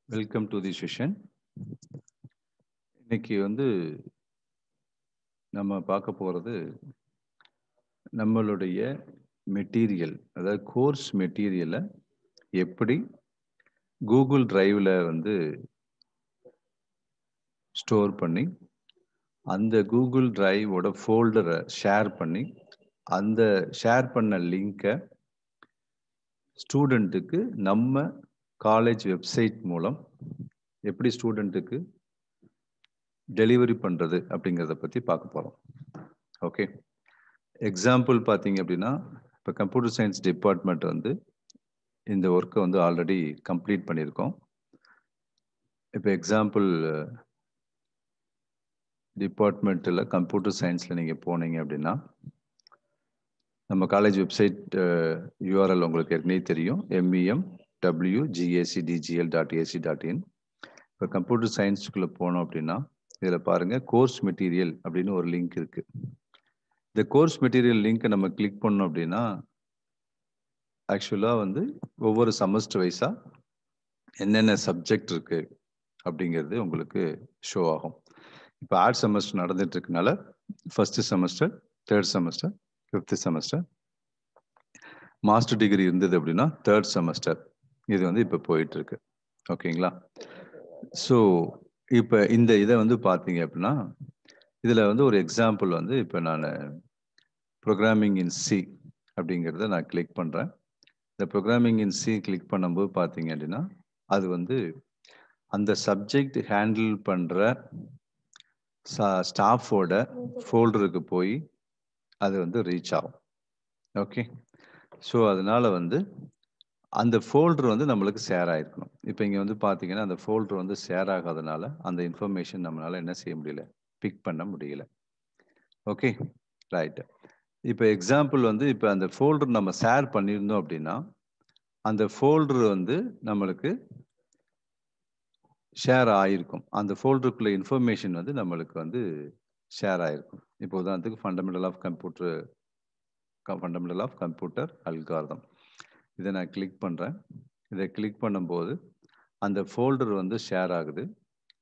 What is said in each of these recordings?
Welcome to the session. இன்னைக்கு நம்ம பார்க்க போகிறது நம்மளுடைய மெட்டீரியல், அதாவது கோர்ஸ் மெட்டீரியலை எப்படி கூகுள் டிரைவில் ஸ்டோர் பண்ணி அந்த கூகுள் டிரைவோட ஃபோல்டரை ஷேர் பண்ணி அந்த ஷேர் பண்ண லிங்கை ஸ்டூடெண்ட்டுக்கு நம்ம காலேஜ் வெப்சைட் மூலம் எப்படி ஸ்டூடெண்ட்டுக்கு டெலிவரி பண்ணுறது அப்படிங்கிறத பற்றி பார்க்க போகிறோம். ஓகே, எக்ஸாம்பிள் பார்த்தீங்க அப்படின்னா, இப்போ கம்ப்யூட்டர் சயின்ஸ் டிபார்ட்மெண்ட் இந்த ஒர்க்கை ஆல்ரெடி கம்ப்ளீட் பண்ணியிருக்கோம். இப்போ எக்ஸாம்பிள் டிபார்ட்மெண்ட்டில் கம்ப்யூட்டர் சயின்ஸில் நீங்கள் போனீங்க அப்படின்னா, நம்ம காலேஜ் வெப்சைட் யூஆர்எல் உங்களுக்கு ஏற்கனவே தெரியும், memwgacdgl.ac.in. இப்போ கம்ப்யூட்டர் சயின்ஸுக்குள்ளே போனோம் அப்படின்னா, இதில் பாருங்கள் கோர்ஸ் மெட்டீரியல் அப்படின்னு ஒரு லிங்க் இருக்குது. இந்த கோர்ஸ் மெட்டீரியல் லிங்க்கை நம்ம கிளிக் பண்ணோம் அப்படின்னா, ஆக்சுவலாக ஒவ்வொரு செமஸ்டர் வைஸாக என்னென்ன சப்ஜெக்ட் இருக்குது அப்படிங்கிறது உங்களுக்கு ஷோ ஆகும். இப்போ ஆர்ட் செமஸ்டர் நடந்துட்டு இருக்கனால first semester, third semester, fifth semester. Master degree இருந்தது அப்படின்னா தேர்ட் செமஸ்டர். இது இப்போ போயிட்டுருக்கு. ஓகேங்களா? ஸோ இப்போ இந்த இதை பார்த்தீங்க அப்படின்னா, இதில் ஒரு எக்ஸாம்பிள் இப்போ நான் ப்ரோக்ராமிங் இன் சி அப்படிங்கிறத நான் கிளிக் பண்ணுறேன். இந்த ப்ரோக்ராமிங் இன் சி கிளிக் பண்ணும்போது பார்த்தீங்க அப்படின்னா, அது அந்த சப்ஜெக்ட் ஹேண்டில் பண்ணுற ஸ்டாஃபோட ஃபோல்டருக்கு போய் அது ரீச் ஆகும். ஓகே, ஸோ அதனால் அந்த ஃபோல்டர் நம்மளுக்கு ஷேர் ஆகிருக்கணும். இப்போ இங்கே பார்த்தீங்கன்னா அந்த ஃபோல்டர் ஷேர் ஆகாதனால அந்த இன்ஃபர்மேஷன் நம்மளால் என்ன செய்ய முடியல, பிக் பண்ண முடியல. Okay, right. இப்போ எக்ஸாம்பிள் இப்போ அந்த ஃபோல்டர் நம்ம ஷேர் பண்ணியிருந்தோம் அப்படின்னா, அந்த ஃபோல்டர் நம்மளுக்கு ஷேர் ஆகிருக்கும். அந்த ஃபோல்டருக்குள்ள இன்ஃபர்மேஷன் நம்மளுக்கு ஷேர் ஆகிருக்கும். இப்போ உதாரணத்துக்கு ஃபண்டமெண்டல் ஆஃப் கம்ப்யூட்டர் அல்காரிதம். இதை நான் கிளிக் பண்ணுறேன். இதை கிளிக் பண்ணும்போது அந்த ஃபோல்டர் ஷேர் ஆகுது.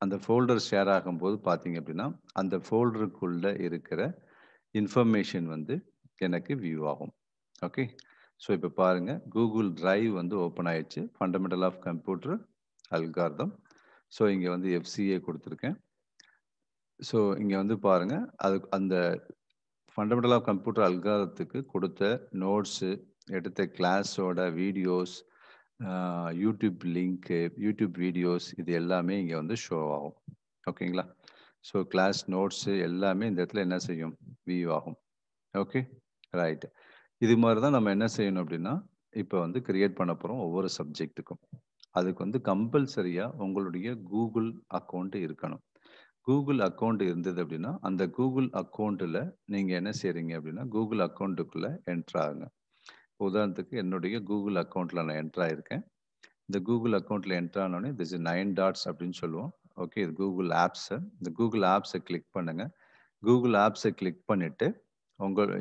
அந்த ஃபோல்டர் ஷேர் ஆகும்போது பார்த்தீங்க அப்படின்னா, அந்த ஃபோல்டருக்குள்ளே இருக்கிற இன்ஃபர்மேஷன் எனக்கு வியூ ஆகும். ஓகே, ஸோ இப்போ பாருங்கள், கூகுள் டிரைவ் ஓப்பன் ஆயிடுச்சு. Fundamental of computer algorithm. So இங்கே FCA கொடுத்துருக்கேன். ஸோ இங்கே பாருங்கள், அந்த ஃபண்டமெண்டல் ஆஃப் கம்ப்யூட்டர் அல்காரிதத்துக்கு கொடுத்த நோட்ஸு, எடுத்த கிளாஸோட videos, YouTube link, YouTube videos, இது எல்லாமே இங்கே ஷோ ஆகும். ஓகேங்களா? ஸோ கிளாஸ் நோட்ஸு எல்லாமே இந்த இடத்துல என்ன செய்யும், வியூ ஆகும். Okay, right. இது மாதிரி தான் நம்ம என்ன செய்யணும் அப்படின்னா, இப்போ கிரியேட் பண்ண போகிறோம் ஒவ்வொரு சப்ஜெக்ட்டுக்கும். அதுக்கு கம்பல்சரியாக உங்களுடைய கூகுள் அக்கௌண்ட் இருக்கணும். கூகுள் அக்கௌண்ட் இருந்தது அப்படின்னா, அந்த கூகுள் அக்கௌண்ட்டில் நீங்கள் என்ன செய்கிறீங்க அப்படின்னா, கூகுள் அக்கௌண்ட்டுக்குள்ளே என்ட்ரு ஆகுங்க. உதாரணத்துக்கு என்னுடைய கூகுள் அக்கௌண்ட்டில் நான் என்ட்ரு ஆகிருக்கேன். இந்த கூகுள் அக்கௌண்ட்டில் என்ட்ரு ஆனோடனே திஸ் 9 டாட்ஸ் அப்படின்னு சொல்லுவோம். ஓகே, இது கூகுள் ஆப்ஸு. இந்த கூகுள் ஆப்ஸை கிளிக் பண்ணுங்கள். கூகுள் ஆப்ஸை கிளிக் பண்ணிவிட்டு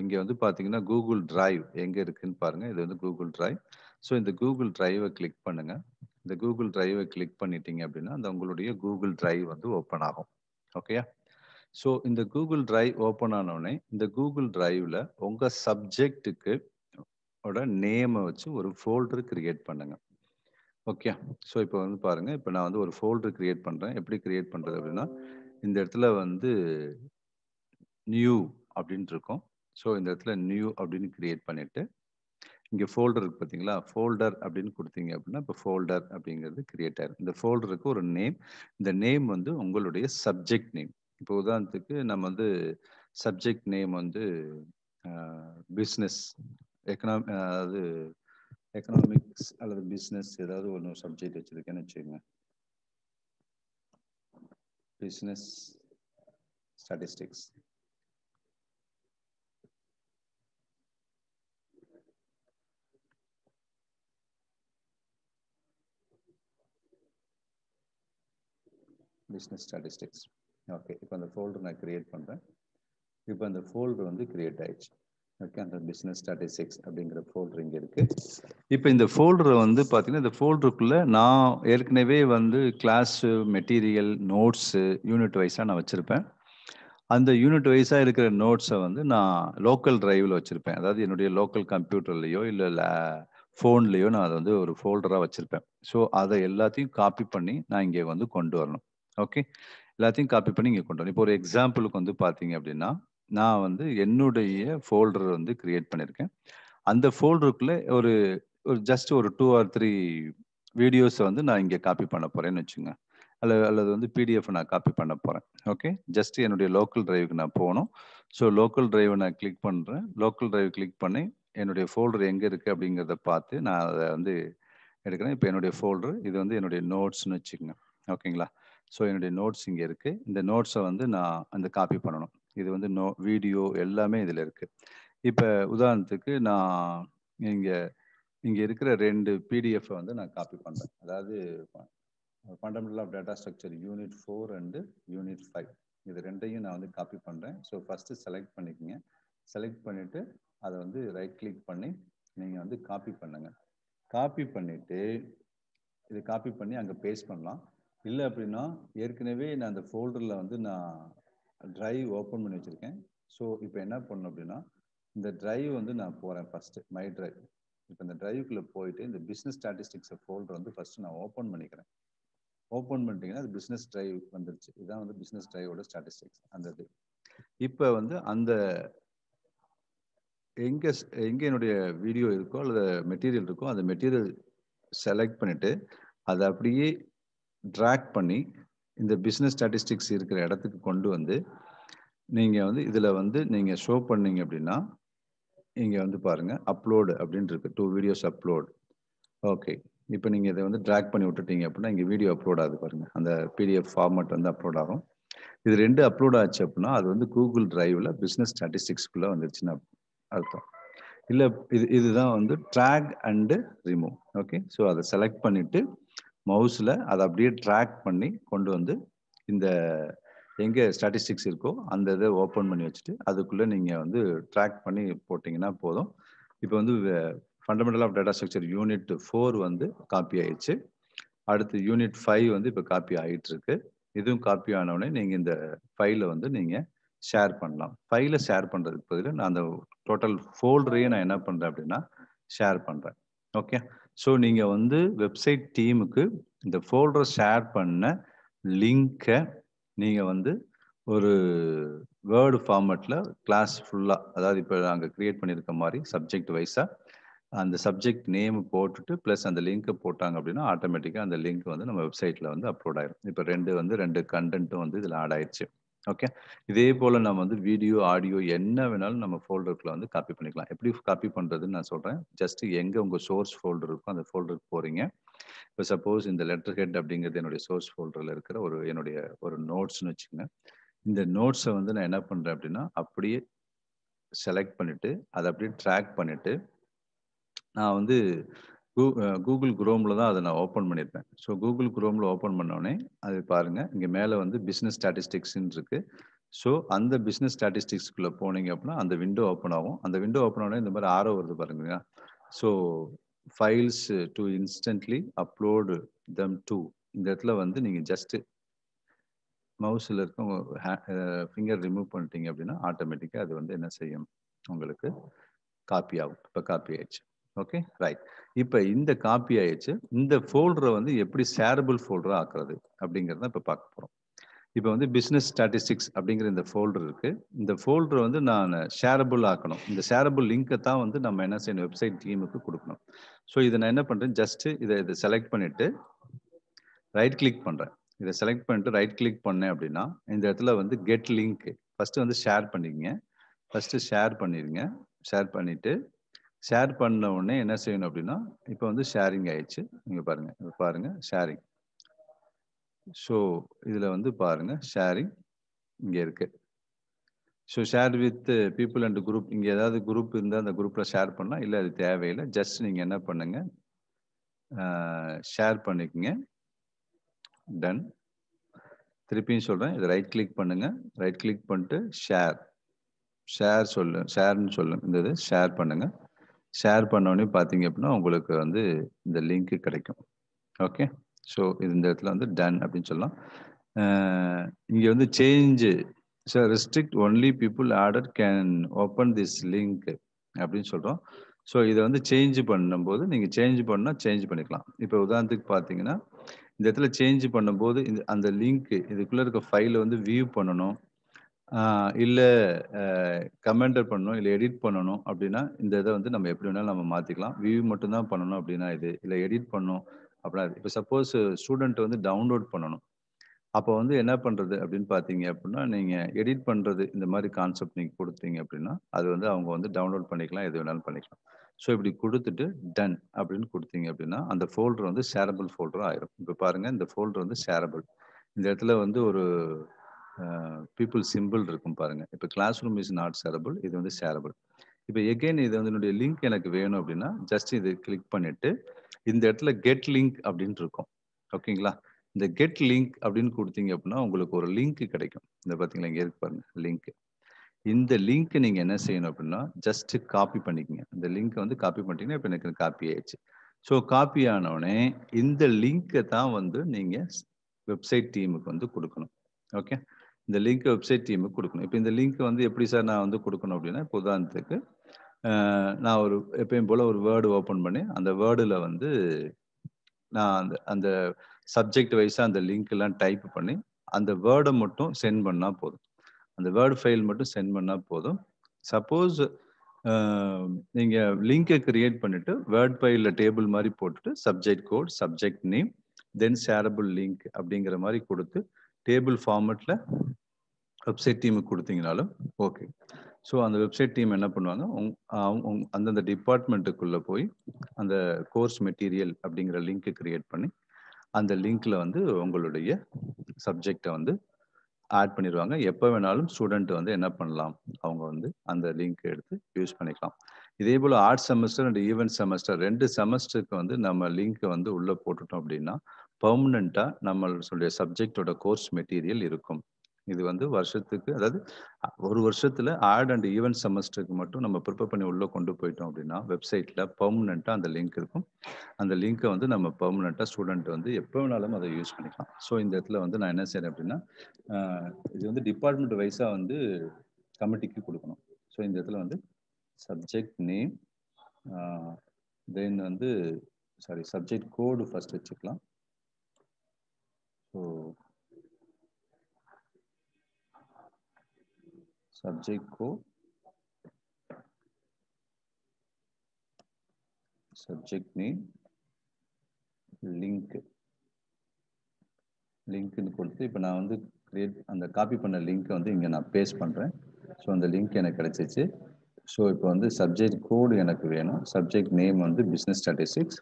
இங்கே பார்த்தீங்கன்னா கூகுள் டிரைவ் எங்கே இருக்குதுன்னு பாருங்கள். இது கூகுள் டிரைவ். ஸோ இந்த கூகுள் டிரைவை கிளிக் பண்ணுங்கள். இந்த கூகுள் டிரைவை கிளிக் பண்ணிட்டீங்க அப்படின்னா, அந்த உங்களுடைய கூகுள் டிரைவ் ஓப்பன் ஆகும். ஓகேயா? ஸோ இந்த கூகுள் டிரைவ் ஓப்பன் ஆனோடனே இந்த கூகுள் டிரைவில் உங்கள் சப்ஜெக்ட்டுக்கு நேமை வச்சு ஒரு ஃபோல்டர் கிரியேட் பண்ணுங்க. ஓகே, ஸோ இப்போ பாருங்கள், இப்போ நான் ஒரு ஃபோல்டர் கிரியேட் பண்ணுறேன். எப்படி கிரியேட் பண்ணுறது அப்படின்னா, இந்த இடத்துல நியூ அப்படின்ட்டு இருக்கும். ஸோ இந்த இடத்துல நியூ அப்படின்னு கிரியேட் பண்ணிவிட்டு, இங்கே ஃபோல்டர் இருக்குது பார்த்தீங்களா, ஃபோல்டர் அப்படின்னு கொடுத்தீங்க அப்படின்னா இப்போ ஃபோல்டர் அப்படிங்கிறது கிரியேட் ஆகிடும். இந்த ஃபோல்டருக்கு ஒரு நேம், இந்த நேம் உங்களுடைய சப்ஜெக்ட் நேம். இப்போ உதாரணத்துக்கு நம்ம சப்ஜெக்ட் நேம் பிஸ்னஸ், அதாவது எக்கனாமிக்ஸ் அல்லது பிஸ்னஸ் ஏதாவது ஒன்று சப்ஜெக்ட் வச்சுருக்கேன்னு வச்சுக்கோங்க. Business statistics. Business statistics. Okay, இப்போ அந்த ஃபோல்டர் நான் கிரியேட் பண்ணுறேன். இப்போ அந்த ஃபோல்டர் கிரியேட் ஆயிடுச்சு. ஓகே, அந்த பிஸ்னஸ் ஸ்டாட்டிஸ்டிக்ஸ் அப்படிங்கிற ஃபோல்டர் இங்கே இருக்கு. இப்போ இந்த ஃபோல்டரை வந்து பார்த்தீங்கன்னா, இந்த ஃபோல்டருக்குள்ள நான் ஏற்கனவே வந்து கிளாஸு, மெட்டீரியல், நோட்ஸு, யூனிட் வைஸாக நான் வச்சுருப்பேன். அந்த யூனிட் வைஸாக இருக்கிற நோட்ஸை வந்து நான் லோக்கல் டிரைவில் வச்சுருப்பேன். அதாவது என்னுடைய லோக்கல் கம்ப்யூட்டர்லேயோ இல்லை ஃபோன்லேயோ நான் அதை வந்து ஒரு ஃபோல்டராக வச்சுருப்பேன். ஸோ அதை எல்லாத்தையும் காப்பி பண்ணி நான் இங்கே வந்து கொண்டு வரணும். ஓகே, எல்லாத்தையும் காப்பி பண்ணி இங்கே கொண்டு வரணும். இப்போ ஒரு எக்ஸாம்பிளுக்கு வந்து பார்த்தீங்க அப்படின்னா, நான் வந்து என்னுடைய ஃபோல்டர் வந்து கிரியேட் பண்ணியிருக்கேன். அந்த ஃபோல்டருக்குள்ள ஒரு ஒரு ஜஸ்ட் ஒரு 2 ஆர் 3 வீடியோஸ வந்து நான் இங்க காப்பி பண்ண போறேன்னு வச்சுக்கங்க. அல்லது வந்து பிடிஎஃப் நான் காப்பி பண்ண போறேன். ஓகே. ஜஸ்ட் என்னுடைய லோக்கல் டிரைவ்க்கு நான் போணும். ஸோ லோக்கல் டிரைவ நான் கிளிக் பண்றேன். லோக்கல் டிரைவ் கிளிக் பண்ணி என்னுடைய ஃபோல்டர் எங்க இருக்கு அப்படிங்கிறத பார்த்து நான் அத வந்து எடுக்கிறேன். இப்போ என்னுடைய ஃபோல்டர் இது வந்து என்னுடைய நோட்ஸ்ன்னு வச்சுக்கங்க. ஓகேங்களா? ஸோ என்னுடைய நோட்ஸ் இங்க இருக்கு. இந்த நோட்ஸ வந்து நான் அந்த காப்பி பண்ணணும். இது வந்து வீடியோ எல்லாமே இதுல இருக்கு. இப்ப உதாரணத்துக்கு நான் இங்க இங்க இருக்கிற 2 பிடிஎஃப் வந்து நான் காப்பி பண்றேன். அதாவது fundamental of data structure unit 4 and unit 5 இது ரெண்டையும் நான் வந்து காப்பி பண்றேன். ஸோ ஃபர்ஸ்ட் செலக்ட் பண்ணிக்கங்க. செலக்ட் பண்ணிட்டு அதை வந்து ரைட் கிளிக் பண்ணி நீங்க வந்து காப்பி பண்ணுங்க. காப்பி பண்ணிட்டு இது காப்பி பண்ணி அங்கே பேஸ்ட் பண்ணலாம். இல்லை அப்படின்னா ஏற்கனவே நான் அந்த ஃபோல்டரில் வந்து நான் டிரைவ் ஓப்பன் பண்ணி வச்சுருக்கேன். ஸோ இப்போ என்ன பண்ணணும் அப்படின்னா இந்த டிரைவ் வந்து நான் போகிறேன் ஃபஸ்ட்டு மை டிரைவ். இப்போ இந்த டிரைவுக்குள்ளே போயிட்டு இந்த பிஸ்னஸ் ஸ்டாட்டிஸ்டிக்ஸ் ஃபோல்டர் வந்து ஃபஸ்ட்டு நான் ஓப்பன் பண்ணிக்கிறேன். ஓப்பன் பண்ணிட்டீங்கன்னா அது பிஸ்னஸ் டிரைவ் வந்துருச்சு. இதுதான் வந்து பிஸ்னஸ் டிரைவோட ஸ்டாட்டிஸ்டிக்ஸ் அந்த இது. இப்போ வந்து அந்த எங்கே என்னுடைய வீடியோ இருக்கோ அல்லது மெட்டீரியல் இருக்கோ அந்த மெட்டீரியல் செலக்ட் பண்ணிவிட்டு அதை அப்படியே ட்ராக் பண்ணி இந்த பிஸ்னஸ் ஸ்டாட்டிஸ்டிக்ஸ் இருக்கிற இடத்துக்கு கொண்டு வந்து நீங்கள் வந்து இதில் வந்து நீங்கள் ஷோ பண்ணீங்க அப்படின்னா இங்கே வந்து பாருங்கள் அப்லோடு அப்படின்னு இருக்கு 2 வீடியோஸ் அப்லோட். ஓகே, இப்போ நீங்கள் இதை வந்து ட்ராக் பண்ணி விட்டுட்டீங்க அப்படின்னா இங்கே வீடியோ அப்லோட் ஆகுது பாருங்கள். அந்த பிடிஎஃப் ஃபார்மேட் வந்து அப்லோட் ஆகும். இது 2 அப்லோட் ஆச்சு அப்படின்னா அது வந்து கூகுள் டிரைவில் பிஸ்னஸ் ஸ்டாட்டிஸ்டிக்ஸ்குள்ளே வந்துருச்சுன்னு அர்த்தம். இல்லை இதுதான் வந்து drag and remove. Okay, so அதை செலக்ட் பண்ணிவிட்டு மவுஸில் அதை அப்படியே ட்ராக் பண்ணி கொண்டு வந்து இந்த எங்கே ஸ்டாட்டிஸ்டிக்ஸ் இருக்கோ அந்த இதை ஓப்பன் பண்ணி வச்சுட்டு அதுக்குள்ளே நீங்கள் வந்து ட்ராக் பண்ணி போட்டிங்கன்னா போதும். இப்போ வந்து fundamental of data structure unit 4 வந்து காப்பி ஆயிடுச்சு. அடுத்து யூனிட் 5 வந்து இப்போ காப்பி ஆகிட்டு இருக்கு. இதுவும் காப்பி ஆனவுடனே நீங்கள் இந்த ஃபைலை வந்து நீங்கள் ஷேர் பண்ணலாம். ஃபைலை ஷேர் பண்ணுறதுக்கு பதிலாக நான் அந்த டோட்டல் ஃபோல்டரையே நான் என்ன பண்ணுறேன் அப்படின்னா ஷேர் பண்ணுறேன். ஓகே, ஸோ நீங்கள் வந்து வெப்சைட் டீமுக்கு இந்த ஃபோல்டரை ஷேர் பண்ண லிங்கை நீங்கள் வந்து ஒரு வேர்டு ஃபார்மேட்டில் கிளாஸ் ஃபுல்லாக அதாவது இப்போ நாங்கள் க்ரியேட் பண்ணியிருக்க மாதிரி சப்ஜெக்ட் வைஸாக அந்த சப்ஜெக்ட் நேம் போட்டுட்டு ப்ளஸ் அந்த லிங்க்கை போட்டாங்க அப்படின்னா ஆட்டோமேட்டிக்காக அந்த லிங்க் வந்து நம்ம வெப்சைட்டில் வந்து அப்லோட் ஆயிடும். இப்போ ரெண்டு கண்டென்ட்டும் வந்து இதில் ஆட் ஆயிடுச்சு. ஓகே, இதே போல் நம்ம வந்து வீடியோ ஆடியோ என்ன வேணாலும் நம்ம ஃபோல்டருக்குள்ள வந்து காப்பி பண்ணிக்கலாம். எப்படி காப்பி பண்ணுறதுன்னு நான் சொல்கிறேன். ஜஸ்ட் எங்கே உங்கள் சோர்ஸ் ஃபோல்டர் இருக்கோ அந்த ஃபோல்டருக்கு போகிறீங்க. இப்போ சப்போஸ் இந்த லெட்டர் ஹெட் அப்படிங்கிறது என்னுடைய சோர்ஸ் ஃபோல்டரில் இருக்கிற என்னுடைய ஒரு நோட்ஸ்னு வச்சுக்கோங்க. இந்த நோட்ஸை வந்து நான் என்ன பண்ணுறேன் அப்படின்னா அப்படியே செலக்ட் பண்ணிவிட்டு அதை அப்படியே ட்ராக் பண்ணிவிட்டு நான் வந்து கூகுள் குரோமில் தான் அதை நான் ஓப்பன் பண்ணியிருப்பேன். ஸோ கூகுள் குரோமில் ஓப்பன் பண்ணோடனே அது பாருங்கள் இங்கே மேலே வந்து பிஸ்னஸ் ஸ்டாட்டிஸ்டிக்ஸ்ன்னு இருக்குது. ஸோ அந்த பிஸ்னஸ் ஸ்டாட்டிஸ்டிக்ஸ்குள்ளே போனீங்க அப்படின்னா அந்த விண்டோ ஓப்பன் ஆகும். அந்த விண்டோ ஓப்பன் ஆனோடனே இந்த மாதிரி ஆரோ வருது பாருங்க. So files to instantly upload them to இந்த இடத்துல வந்து நீங்கள் ஜஸ்ட்டு மவுஸில் இருக்க ஃபிங்கர் ரிமூவ் பண்ணிட்டீங்க அப்படின்னா ஆட்டோமேட்டிக்காக அது வந்து என்ன செய்யும் உங்களுக்கு காப்பி ஆகும். இப்போ காப்பி ஆயிடுச்சு. Okay, right. இப்போ இந்த காப்பி ஆயிடுச்சு. இந்த ஃபோல்டரை வந்து எப்படி ஷேரபிள் ஃபோல்டராக ஆக்குறது அப்படிங்கிறத இப்போ பார்க்க போகிறோம். இப்போ வந்து பிஸ்னஸ் ஸ்டாட்டிஸ்டிக்ஸ் அப்படிங்கிற இந்த ஃபோல்டர் இருக்கு. இந்த ஃபோல்டரை வந்து நான் ஷேரபிள் ஆக்கணும். இந்த ஷேரபிள் லிங்கை தான் வந்து நம்ம என்ன செய்யணும் வெப்சைட் டீமுக்கு கொடுக்கணும். ஸோ இதை நான் என்ன பண்ணுறேன் ஜஸ்ட் இதை செலக்ட் பண்ணிட்டு ரைட் கிளிக் பண்ணுறேன். இதை செலக்ட் பண்ணிட்டு ரைட் கிளிக் பண்ணேன் அப்படின்னா இந்த இடத்துல வந்து கெட் லிங்க் ஃபர்ஸ்ட் வந்து ஷேர் பண்ணிக்கங்க. ஃபர்ஸ்ட் ஷேர் பண்ணிடுங்க. ஷேர் பண்ணிட்டு ஷேர் பண்ண உடனே என்ன செய்யணும் அப்படின்னா இப்போ வந்து ஷேரிங் ஆயிடுச்சு. நீங்க பாருங்க ஷேரிங். ஸோ இதில் வந்து பாருங்க ஷேரிங் இங்கே இருக்கு. So share with people and group இங்கே ஏதாவது குரூப் இருந்தால் அந்த குரூப்பில் ஷேர் பண்ணலாம். இல்லை அது தேவையில்லை. ஜஸ்ட் நீங்கள் என்ன பண்ணுங்க ஷேர் பண்ணிக்கங்க. டன். திருப்பியும் சொல்கிறேன் இதை ரைட் கிளிக் பண்ணுங்க. ரைட் கிளிக் பண்ணிட்டு ஷேர் ஷேர்னு சொல்லுங்க. இந்த இது ஷேர் பண்ணுங்க. ஷேர் பண்ணோடனே பார்த்தீங்க அப்படின்னா உங்களுக்கு வந்து இந்த லிங்க் கிடைக்கும். ஓகே. ஸோ இந்த இடத்துல வந்து டன் அப்படின்னு சொல்லலாம். இங்கே வந்து change restrict only people order can open this link அப்படின்னு சொல்கிறோம். ஸோ இதை வந்து சேஞ்ச் பண்ணும்போது நீங்கள் சேஞ்ச் பண்ணால் சேஞ்ச் பண்ணிக்கலாம். இப்போ உதாரணத்துக்கு பார்த்தீங்கன்னா இந்த இடத்துல சேஞ்ச் பண்ணும்போது அந்த லிங்க் இதுக்குள்ளே இருக்க ஃபைலை வந்து வியூ பண்ணணும், இல்லை கமெண்டர் பண்ணணும், இல்லை எடிட் பண்ணணும் அப்படின்னா இந்த இதை வந்து நம்ம எப்படி வேணாலும் நம்ம மாற்றிக்கலாம். வியூ மட்டும்தான் பண்ணணும் அப்படின்னா இது, இல்லை எடிட் பண்ணணும் அப்படின்னா இது. இப்போ சப்போஸ் ஸ்டூடெண்ட் வந்து டவுன்லோட் பண்ணணும், அப்போ வந்து என்ன பண்ணுறது அப்படின்னு பார்த்தீங்க அப்படின்னா நீங்கள் எடிட் பண்ணுறது இந்த மாதிரி கான்செப்ட் நீங்கள் கொடுத்தீங்க அப்படின்னா அது வந்து அவங்க வந்து டவுன்லோட் பண்ணிக்கலாம், எது வேணாலும் பண்ணிக்கலாம். ஸோ இப்படி கொடுத்துட்டு டன் அப்படின்னு கொடுத்தீங்க அப்படின்னா அந்த ஃபோல்டர் வந்து ஷேரபிள் ஃபோல்டராக ஆயிரும். இப்போ பாருங்கள் இந்த ஃபோல்டர் வந்து ஷேரபிள். இந்த இடத்துல வந்து ஒரு பீப்புள் சிம்பிள் இருக்கும் பாருங்க. இப்போ class room is not shareable, இது வந்து ஷேரபிள். இப்போ எகெயின் இது வந்து என்னுடைய லிங்க் எனக்கு வேணும் அப்படின்னா ஜஸ்ட் இது கிளிக் பண்ணிட்டு இந்த இடத்துல கெட் லிங்க் அப்படின்னு இருக்கும். ஓகேங்களா? இந்த கெட் லிங்க் அப்படின்னு கொடுத்தீங்க அப்படின்னா உங்களுக்கு ஒரு லிங்க் கிடைக்கும். இந்த பார்த்தீங்களா இங்கே இருக்கு பாருங்க லிங்க். இந்த லிங்க் நீங்க என்ன செய்யணும் அப்படின்னா ஜஸ்ட் காப்பி பண்ணிக்கங்க. இந்த லிங்க் வந்து காப்பி பண்ணிட்டீங்கன்னா இப்போ எனக்கு காப்பி ஆயிடுச்சு. ஸோ காப்பி ஆனவுடனே இந்த லிங்கை தான் வந்து நீங்க வெப்சைட் டீமுக்கு வந்து கொடுக்கணும். ஓகே. இந்த லிங்க் வெப்சைட் டீமுக்கு கொடுக்கணும். இப்போ இந்த லிங்க் வந்து எப்படி சார் நான் வந்து கொடுக்கணும் அப்படின்னா இப்போ உதாரணத்துக்கு நான் ஒரு எப்பயும் போல ஒரு வேர்டு ஓப்பன் பண்ணி அந்த வேர்டில் வந்து நான் அந்த அந்த சப்ஜெக்ட் வைஸாக அந்த லிங்க் எல்லாம் டைப் பண்ணி அந்த வேர்டை மட்டும் சென்ட் பண்ணால் போதும். அந்த வேர்டு ஃபைல் மட்டும் சென்ட் பண்ணால் போதும். சப்போஸ் நீங்கள் லிங்கை கிரியேட் பண்ணிட்டு வேர்ட் ஃபைலில் டேபிள் மாதிரி போட்டுட்டு சப்ஜெக்ட் கோட், சப்ஜெக்ட் நேம், தென் ஷேரபிள் லிங்க் அப்படிங்கிற மாதிரி கொடுத்து டேபிள் ஃபார்மெட்டில் வெப்சைட் டீமுக்கு கொடுத்தீங்கனாலும் ஓகே. ஸோ அந்த வெப்சைட் டீம் என்ன பண்ணுவாங்க, அந்தந்த டிபார்ட்மெண்ட்டுக்குள்ளே போய் அந்த கோர்ஸ் மெட்டீரியல் அப்படிங்கிற லிங்க்கை கிரியேட் பண்ணி அந்த லிங்க்ல வந்து உங்களுடைய சப்ஜெக்டை வந்து ஆட் பண்ணிடுவாங்க. எப்போ வேணாலும் ஸ்டூடெண்ட் வந்து என்ன பண்ணலாம், அவங்க வந்து அந்த லிங்க் எடுத்து யூஸ் பண்ணிக்கலாம். இதே போல் odd semester and even semester 2 செமஸ்டருக்கு வந்து நம்ம லிங்க்கை வந்து உள்ளே போட்டுட்டோம் அப்படின்னா பெர்மனண்ட்டாக நம்மளுடைய சப்ஜெக்டோட கோர்ஸ் மெட்டீரியல் இருக்கும். இது வந்து வருஷத்துக்கு, அதாவது ஒரு வருஷத்துல ஆட் அண்ட் ஈவென்ட் செமஸ்டருக்கு மட்டும் நம்ம ப்ரிப்பேர் பண்ணி உள்ளே கொண்டு போயிட்டோம் அப்படின்னா வெப்சைட்டில் பெர்மனண்ட்டாக அந்த லிங்க் இருக்கும். அந்த லிங்க்கை வந்து நம்ம பெர்மனண்ட்டாக ஸ்டூடெண்ட் வந்து எப்போ வேணாலும் அதை யூஸ் பண்ணிக்கலாம். ஸோ இந்த இடத்துல வந்து நான் என்ன செய்கிறேன் அப்படின்னா இது வந்து டிபார்ட்மெண்ட் வைஸாக வந்து கமிட்டிக்கு கொடுக்கணும். ஸோ இந்த இடத்துல வந்து சப்ஜெக்ட் நேம், தென் வந்து சப்ஜெக்ட் கோடு ஃபர்ஸ்ட் வச்சுக்கலாம். So subject code, subject name, லிங்க்னு கொடுத்து இப்போ நான் வந்து அந்த காப்பி பண்ண லிங்க்கை வந்து இங்கே நான் பேஸ்ட் பண்ணுறேன். ஸோ அந்த லிங்க் எனக்கு கிடைச்சிச்சு. ஸோ இப்போ வந்து சப்ஜெக்ட் கோடு எனக்கு வேணும். சப்ஜெக்ட் நேம் வந்து பிஸ்னஸ் ஸ்டாட்டிஸ்டிக்ஸ்,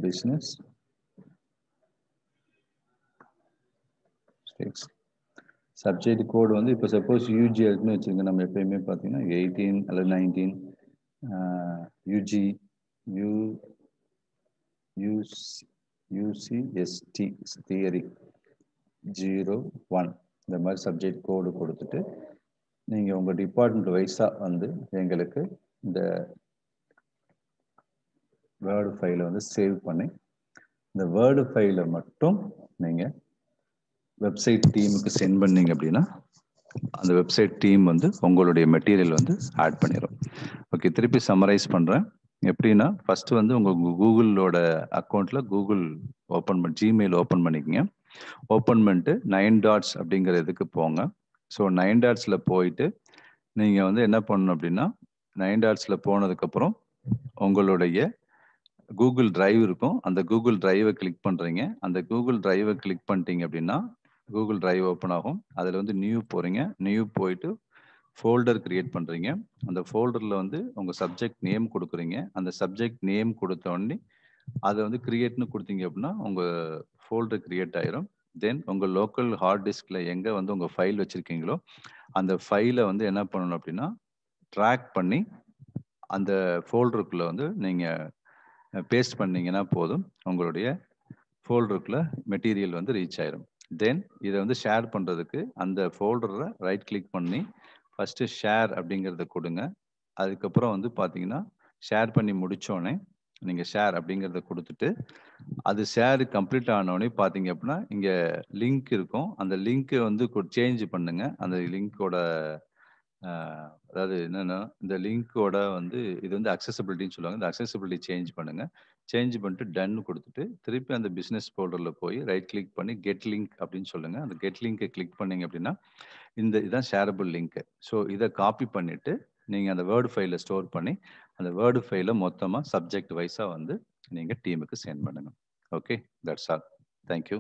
பிஸ்னஸ் சப்ஜெக்ட் கோடு வந்து இப்போ சப்போஸ் யூஜி இருக்குன்னு வச்சுருங்க. நம்ம எப்பயுமே பார்த்தீங்கன்னா 18 அல்லது 19 யூஜி யூசிஎஸ்டி தியரி 01 இந்த மாதிரி சப்ஜெக்ட் கோடு கொடுத்துட்டு நீங்கள் உங்கள் டிபார்ட்மெண்ட் வைஸாக வந்து எங்களுக்கு இந்த வேர்டு ஃபைலை வந்து சேவ் பண்ணி இந்த வேர்டு ஃபைலை மட்டும் நீங்கள் வெப்சைட் டீமுக்கு சென்ட் பண்ணீங்க அப்படின்னா அந்த வெப்சைட் டீம் வந்து உங்களுடைய மெட்டீரியல் வந்து ஆட் பண்ணிடும். ஓகே, திருப்பி சம்மரைஸ் பண்ணுறேன். எப்படின்னா ஃபர்ஸ்ட் வந்து உங்கள் கூகுளோட அக்கௌண்ட்டில் கூகுள் ஓப்பன் பண்ணி ஜிமெயில் ஓப்பன் பண்ணிக்கங்க. ஓப்பன் பண்ணிட்டு 9 டாட்ஸ் அப்படிங்கிற இதுக்கு போங்க. ஸோ 9 டாட்ஸில் போயிட்டு நீங்கள் வந்து என்ன பண்ணணும் அப்படின்னா 9 டாட்ஸில் போனதுக்கப்புறம் உங்களுடைய கூகுள் டிரைவ் இருக்கும். அந்த கூகுள் டிரைவை கிளிக் பண்ணுறீங்க. அந்த கூகுள் டிரைவை கிளிக் பண்ணிட்டீங்க அப்படின்னா கூகுள் டிரைவ் ஓப்பன் ஆகும். அதில் வந்து நியூ போகிறீங்க. நியூ போயிட்டு ஃபோல்டர் கிரியேட் பண்ணுறீங்க. அந்த ஃபோல்டரில் வந்து உங்கள் சப்ஜெக்ட் நேம் கொடுக்குறீங்க. அந்த சப்ஜெக்ட் நேம் கொடுத்த உடனே அதை வந்து கிரியேட்னு கொடுத்தீங்க அப்படின்னா உங்கள் ஃபோல்டர் கிரியேட் ஆயிரும். தென் உங்கள் லோக்கல் ஹார்ட் டிஸ்கில் எங்கே வந்து உங்கள் ஃபைல் வச்சுருக்கீங்களோ அந்த ஃபைலை வந்து என்ன பண்ணணும் அப்படின்னா ட்ராக் பண்ணி அந்த ஃபோல்டருக்குள்ளே வந்து நீங்கள் பேஸ்ட் பண்ணீங்கன்னா போதும், உங்களுடைய ஃபோல்டருக்குள்ளே மெட்டீரியல் வந்து ரீச் ஆயிரும். தென் இதை வந்து ஷேர் பண்ணுறதுக்கு அந்த ஃபோல்டரை ரைட் கிளிக் பண்ணி ஃபஸ்ட்டு ஷேர் அப்படிங்கிறத கொடுங்க. அதுக்கப்புறம் வந்து பார்த்தீங்கன்னா ஷேர் பண்ணி முடித்தோடனே நீங்கள் ஷேர் அப்படிங்கிறத கொடுத்துட்டு அது ஷேர் கம்ப்ளீட் ஆனோடனே பார்த்தீங்க அப்படின்னா இங்கே லிங்க் இருக்கும். அந்த லிங்க்கை வந்து சேஞ்ச் பண்ணுங்க. அந்த லிங்க்கோட அதாவது என்னன்னா இந்த லிங்க்கோட வந்து இது வந்து அக்சசபிலிட்டின்னு சொல்லுவாங்க. இந்த அக்சசபிலிட்டி சேஞ்ச் பண்ணுங்க. சேஞ்ச் பண்ணிட்டு டன் கொடுத்துட்டு திருப்பி அந்த பிஸ்னஸ் ஃபோல்டரில் போய் ரைட் கிளிக் பண்ணி கெட் லிங்க் அப்படின்னு சொல்லுங்க. அந்த கெட் லிங்கை கிளிக் பண்ணீங்க அப்படின்னா இதுதான் ஷேரபிள் லிங்க். ஸோ இதை காப்பி பண்ணிட்டு நீங்கள் அந்த வேர்டு ஃபைலை ஸ்டோர் பண்ணி அந்த வேர்டு ஃபைலை மொத்தமாக சப்ஜெக்ட் வைஸாக வந்து நீங்கள் டீமுக்கு சென்ட் பண்ணுங்க. Okay, that's all. தேங்க்யூ.